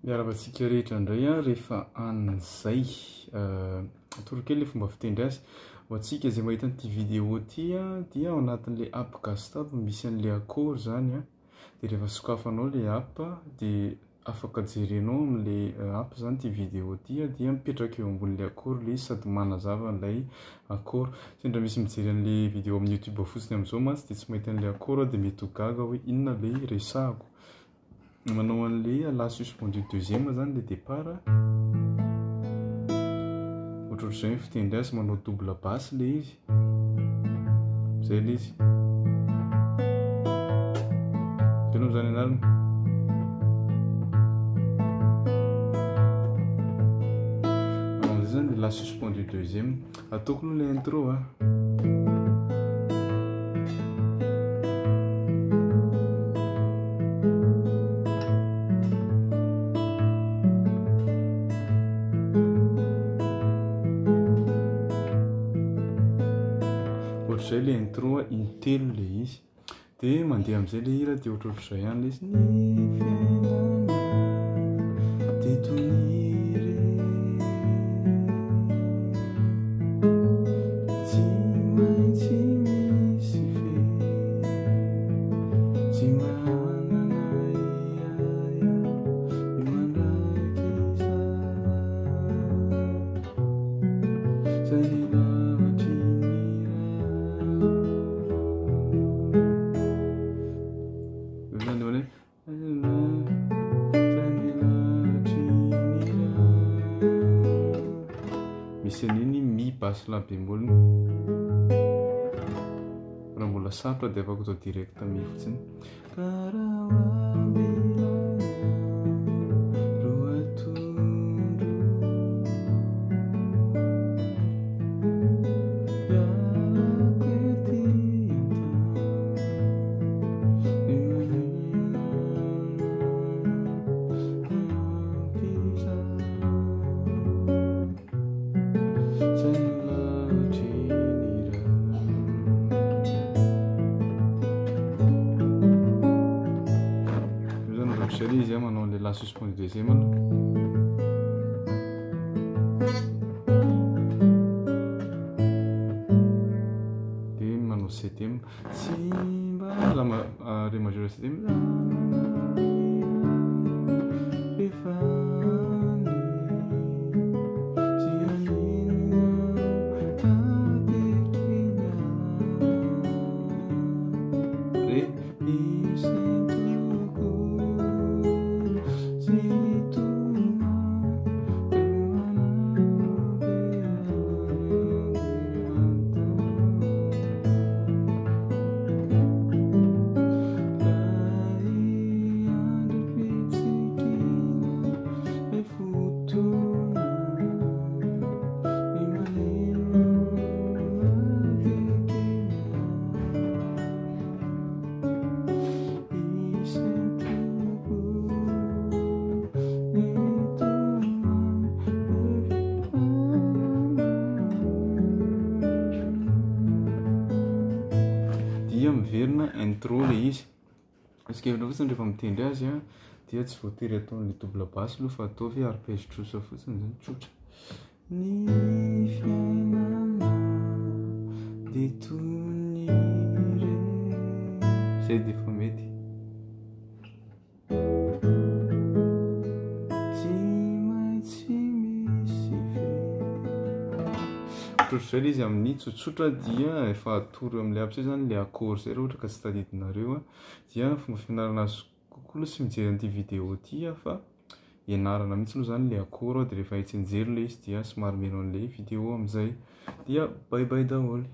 Miaravatsika rehetra indray rehefa an'izay torokely le fomba fitendry azy ho antsika izay mahita an'ity vidéo ity dia ao anatin'le app Castable misy an'le accord zany dia rehefa sokafanao le app dia afaka jerenao amin'le app zany ity vidéo ity dia mipetraka eo ambon'le accord le sady manazava an'ilay accord. Sendra misy mijery an'le vidéo amin'ny YouTube fotsiny amin'izao mantsy dia tsy mahita an'le accord dia mety ho gaga hoe inona le resahako. Manao an'le la suspendu deuxième zany le départ ohatrohatr'izay fitendry azy, manao double basse le izy zay le izy zay zany anarany. Amizay zany la suspendu deuxième ataoko aloha le intro zay le intro intelo le izy dia mandeha amin'izay le hira dia ohatrohatr'izay ihany le izy ny fiainana dia tonire tsy maintsy misy fe tsy manana iaia ny mandraky zay misy an'iny mi basse la bémol raha mbola sarotra dia afaka atao direct mi fotsiny. Izy manao le la suspendu deuxième dia manao septième simba la ré majeur septième dia miverina intro le izy. Izy kevitra fotsiny rehefa mitendry azy dia tsy voatery ataon'le double basse aloha fa ataovy arpège tsotra fotsiny zany tsotra. Ny fiainana dia tonire zay dia efa mety. Ohatrohatr'izay le izy amin'ny tsotsotra dia efa atoro amin'ilay aby zay zany le accord zay raha ohatra ka tsy tadidinareo dia fomba fianarana azy kokoa aloha tsy mijery an'ity vidéo ity fa ianarana mihitsy aloha zany le accord dia rehefa hitsinjery le izy dia somary meno an'ilay vidéo amin'izay dia bye bye daholo.